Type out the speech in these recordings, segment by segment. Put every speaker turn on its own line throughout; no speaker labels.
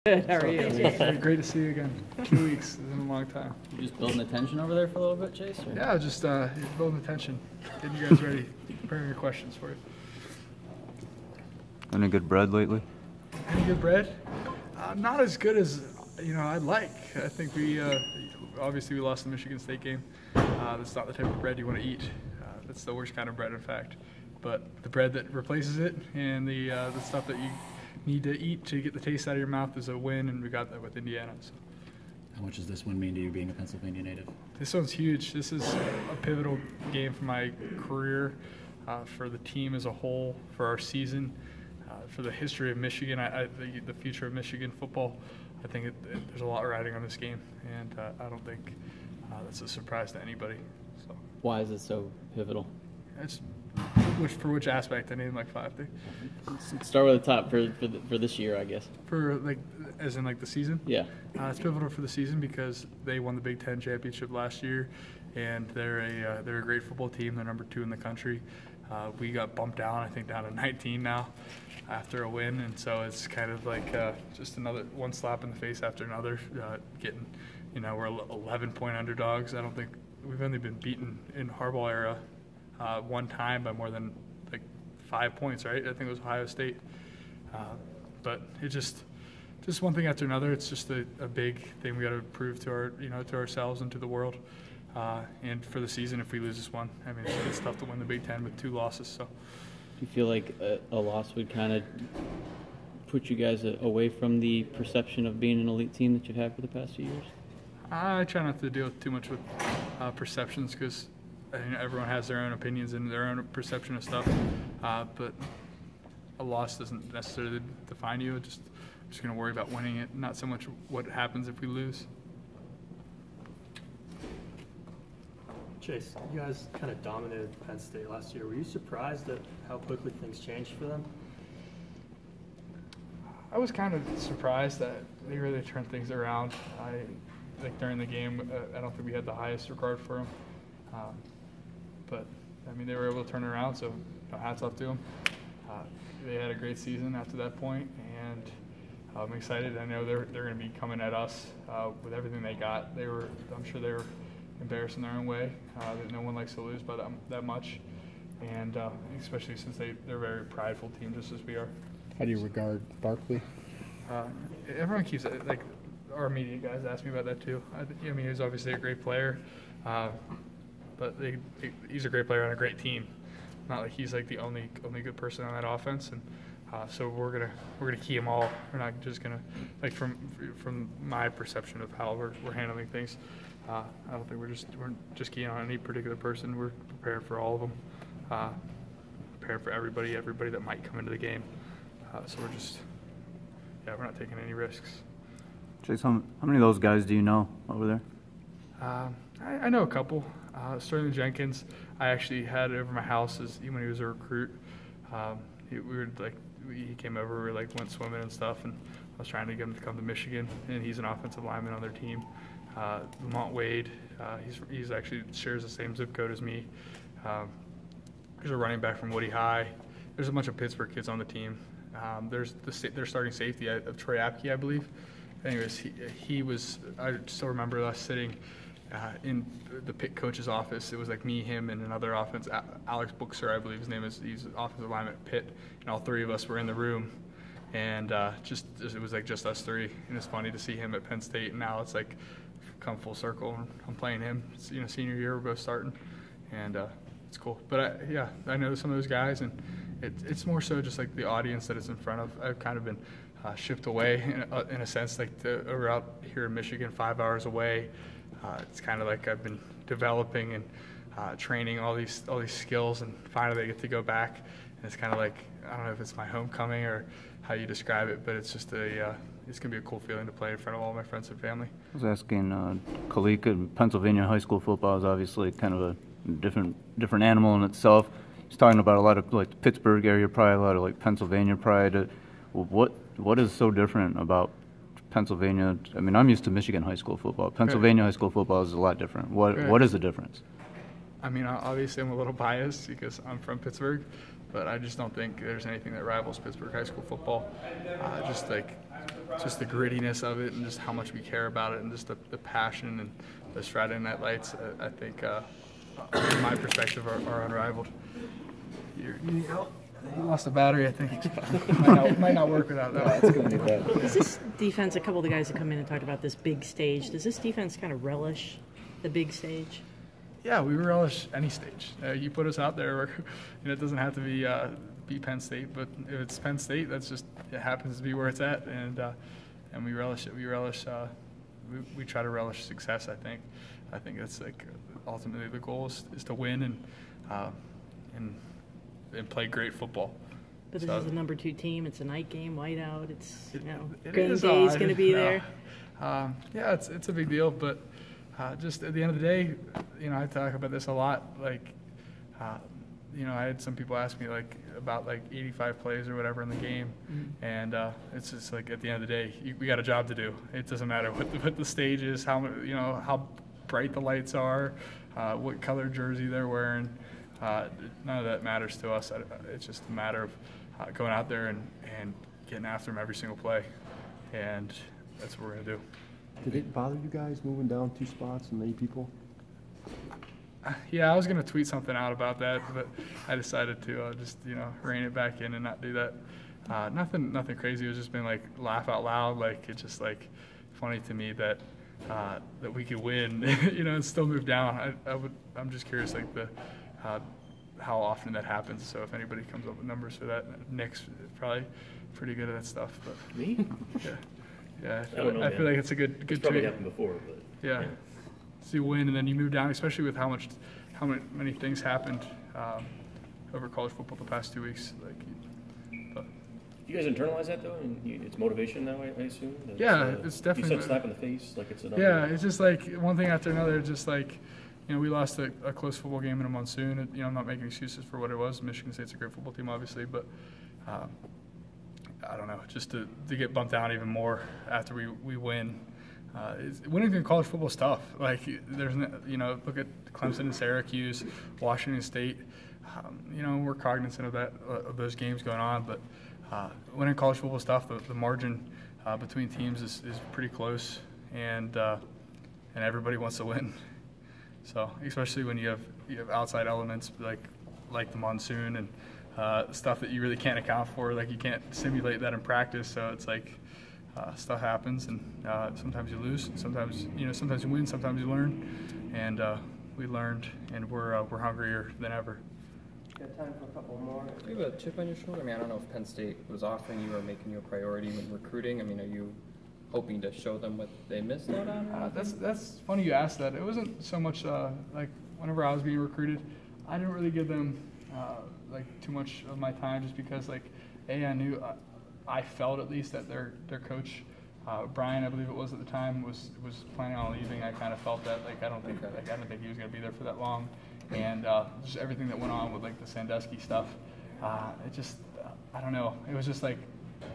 Good, how are you?
Great to see you again. 2 weeks, it's been a long time.
You just building the tension over there for a little bit, Chase? Or?
Yeah, just building the tension, getting you guys ready, preparing your questions for you.
Any good bread lately?
Any good bread? Not as good as I'd like. I think we obviously we lost the Michigan State game. That's not the type of bread you want to eat. That's the worst kind of bread, in fact. But the bread that replaces it and the stuff that you need to eat to get the taste out of your mouth is a win, and we got that with Indiana. So.
How much does this win mean to you being a Pennsylvania native?
This one's huge. This is a pivotal game for my career, for the team as a whole, for our season, for the history of Michigan, the future of Michigan football. I think there's a lot riding on this game, and I don't think that's a surprise to anybody. So.
Why is it so pivotal?
It's for which aspect? I named like 5 things.
Start with the top for this year, I guess.
For as in the season?
Yeah.
It's pivotal for the season because they won the Big Ten championship last year, and they're a great football team. They're number 2 in the country. We got bumped down, I think, down to 19 now after a win, and so it's kind of like just another one slap in the face after another. Getting, we're 11-point underdogs. I don't think we've only been beaten in Harbaugh era one time by more than 5 points, right? I think it was Ohio State. But it just one thing after another. It's just a big thing we got to prove to our to ourselves and to the world. And for the season, if we lose this one, I mean, it's tough to win the Big Ten with 2 losses. So,
do you feel like a loss would kind of put you guys away from the perception of being an elite team that you've had for the past few years?
I try not to deal too much with perceptions because everyone has their own opinions and their own perception of stuff. But a loss doesn't necessarily define you. I'm just going to worry about winning it, not so much what happens if we lose.
Chase, you guys kind of dominated Penn State last year. Were you surprised at how quickly things changed for them?
I was kind of surprised that they really turned things around. During the game, I don't think we had the highest regard for them. But, I mean, they were able to turn it around, so hats off to them. They had a great season after that point, and I'm excited. I know they're going to be coming at us with everything they got. I'm sure they were embarrassed in their own way. No one likes to lose by that much, and especially since they're a very prideful team, just as we are.
How do you regard Barkley?
Everyone keeps it, our media guys ask me about that too. I mean, he's obviously a great player, but he's a great player on a great team. Not like he's the only good person on that offense, and so we're gonna key them all. We're not just gonna from my perception of how we're handling things. I don't think we're just keying on any particular person. We're prepared for all of them, prepared for everybody that might come into the game. So we're not taking any risks.
Chase, how many of those guys do you know over there?
I know a couple. Sterling Jenkins, I actually had over my house when he was a recruit. He came over, we went swimming and stuff, and I was trying to get him to come to Michigan, and he's an offensive lineman on their team. Lamont Wade, he's actually shares the same zip code as me. There's a running back from Woody High. There's a bunch of Pittsburgh kids on the team. There's their starting safety of Troy Apke, I believe. Anyways, he was. I still remember us sitting in the Pitt coach's office. It was me, him, and another offense. Alex Buxer, I believe his name is. He's an offensive lineman at Pitt, and all 3 of us were in the room. And it was just us 3. And it's funny to see him at Penn State. And now it's come full circle. I'm playing him. It's, senior year, we're both starting, and it's cool. But I know some of those guys, and it's more so just the audience that it's in front of. I've kind of been shipped away in a sense, we're out here in Michigan 5 hours away. It's kind of I've been developing and training all these skills, and finally I get to go back. And it's kind of I don't know if it's my homecoming or how you describe it, but it's just it's gonna be a cool feeling to play in front of all my friends and family.
I was asking Kalika, Pennsylvania high school football is obviously kind of a different animal in itself. He's talking about a lot of the Pittsburgh area pride, a lot of Pennsylvania pride. What is so different about Pennsylvania? I mean, I'm used to Michigan high school football. Pennsylvania high school football is a lot different. What is the difference?
I mean, obviously I'm a little biased because I'm from Pittsburgh, but I just don't think there's anything that rivals Pittsburgh high school football. just the grittiness of it and just how much we care about it and just the passion and those Friday Night Lights, I think, from my perspective, are unrivaled. You lost the battery, I think. might not work without that.
Does this defense, a couple of the guys that come in and talked about this big stage, does this defense kind of relish the big stage?
Yeah, we relish any stage. You put us out there, it doesn't have to be Penn State, but if it's Penn State, it happens to be where it's at, and we relish it. We try to relish success. I think that's like ultimately the goal is to win and play great football.
But this is a number 2 team. It's a night game, whiteout. It's game
is
day is going to be there.
Yeah, it's a big deal, but just at the end of the day, I talk about this a lot. Like, I had some people ask me about 85 plays or whatever in the game, and it's just like at the end of the day, we got a job to do. It doesn't matter what the stage is, how bright the lights are, what color jersey they're wearing. None of that matters to us. It's just a matter of going out there and getting after them every single play, and that's what we're gonna do.
Did it bother you guys moving down 2 spots and 8 people?
Yeah, I was gonna tweet something out about that, but I decided to just rein it back in and not do that. Nothing crazy. It was just been laugh out loud. It's just funny to me that we could win, and still move down. I'm just curious how often that happens. So if anybody comes up with numbers for that, Nick's probably pretty good at that stuff. But
me?
Yeah. I feel like it's a good
it's probably
tweet.
happened before, but
yeah. So you win and then you move down, especially with how many things happened over college football the past 2 weeks.
You guys internalize that though, and it's motivation now, I assume.
Yeah, it's definitely.
You said slap in the face, it's another.
Yeah, it's just one thing after another. Just we lost a close football game in a monsoon. I'm not making excuses for what it was. Michigan State's a great football team, obviously, but I don't know, just to get bumped down even more after we win. Winning in college football is tough. There's look at Clemson and Syracuse, Washington State. We're cognizant of those games going on, but winning college football is tough. The margin between teams is pretty close, and everybody wants to win. So especially when you have outside elements like the monsoon and stuff that you really can't account for, you can't simulate that in practice. So it's stuff happens, and sometimes you lose, and sometimes you win, sometimes you learn, and we learned, and we're hungrier than ever.
Got time for a couple more.
Do you have a chip on your shoulder? I don't know if Penn State was offering you or making you a priority when recruiting. Are you hoping to show them what they missed out on?
That's funny you asked that. It wasn't so much whenever I was being recruited, I didn't really give them too much of my time, just because I knew I felt at least that their coach Brian, I believe it was at the time, was planning on leaving. I kind of felt that I don't think he was going to be there for that long, and just everything that went on with the Sandusky stuff, it just I don't know. It was just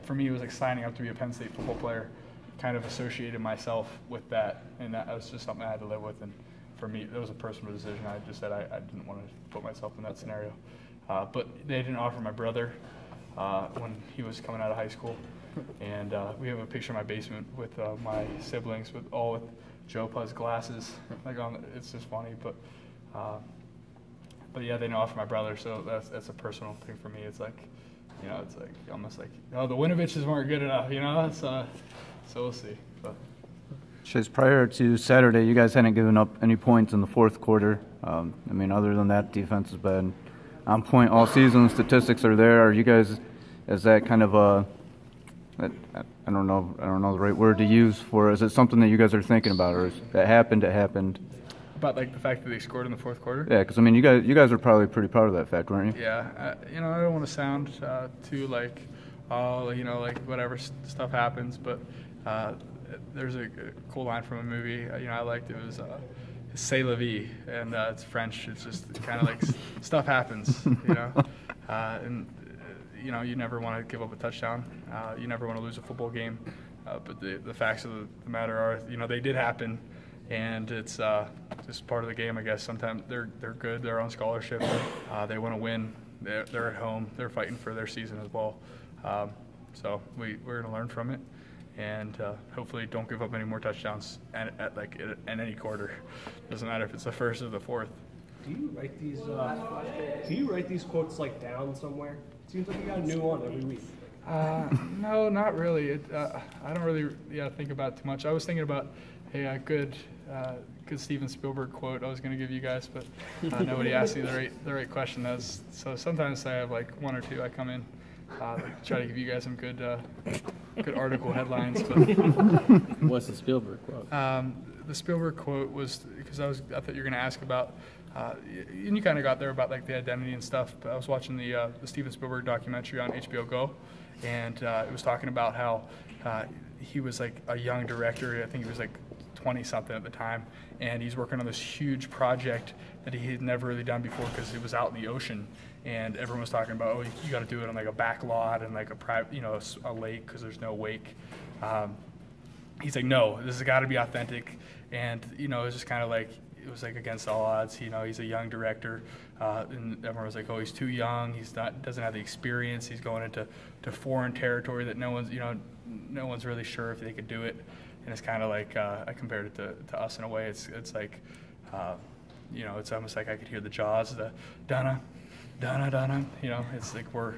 for me, it was signing up to be a Penn State football player. Kind of associated myself with that, and that was just something I had to live with. And for me, it was a personal decision. I just said I didn't want to put myself in that scenario. But they didn't offer my brother when he was coming out of high school, and we have a picture in my basement with my siblings with Joe Puz's glasses. It's just funny, but yeah, they didn't offer my brother, so that's a personal thing for me. It's it's almost the Winoviches weren't good enough, so we'll see. But.
Chase, prior to Saturday, you guys hadn't given up any points in the fourth quarter. Other than that, defense has been on point all season. Statistics are there. Are you guys, is that kind of I don't know the right word to use for it. Is it something that you guys are thinking about, or is that happened? It happened.
About the fact that they scored in the fourth quarter?
Yeah, because you guys are probably pretty proud of that fact, weren't you?
Yeah, I don't want to sound too whatever stuff happens, but there's a cool line from a movie I liked. It was "C'est la vie," and it's French. It's just kind of stuff happens, and you never want to give up a touchdown. You never want to lose a football game, but the facts of the matter are, they did happen. And it's just part of the game, I guess. Sometimes they're good. They're on scholarship. They want to win. They're at home. They're fighting for their season as well. So we're going to learn from it. and hopefully don't give up any more touchdowns at any quarter. Doesn't matter if it's the first or the fourth.
Do you write these quotes like down somewhere? It seems like you got a new one every week.
No, not really. I don't really think about it too much. I was thinking about a good Steven Spielberg quote I was going to give you guys, but nobody asked me the right question. So sometimes I have like one or two. I come in, try to give you guys some good article headlines. But
what's the Spielberg quote?
The Spielberg quote was, because I thought you were going to ask about, and you kind of got there about like the identity and stuff. But I was watching the Steven Spielberg documentary on HBO Go, and it was talking about how he was like a young director. I think he was like 20-something at the time, and he's working on this huge project that he had never really done before because it was out in the ocean, and everyone was talking about, oh, you got to do it on like a back lot and like a private, a lake because there's no wake. He's like, no, this has got to be authentic, and it was just kind of like, it was like against all odds. He's a young director, and everyone was like, oh, he's too young. Doesn't have the experience. He's going into foreign territory that no one's really sure if they could do it. And it's kind of like I compared it to us in a way. It's like, it's almost like I could hear the Jaws, the Donna. It's like we're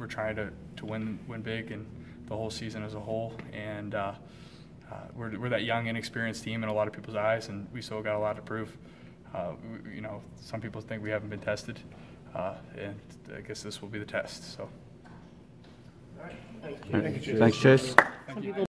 trying to win big and the whole season as a whole, and we're that young, inexperienced team in a lot of people's eyes, and we still got a lot to prove. Some people think we haven't been tested, and I guess this will be the test. So.
Thanks, Chase.
Some people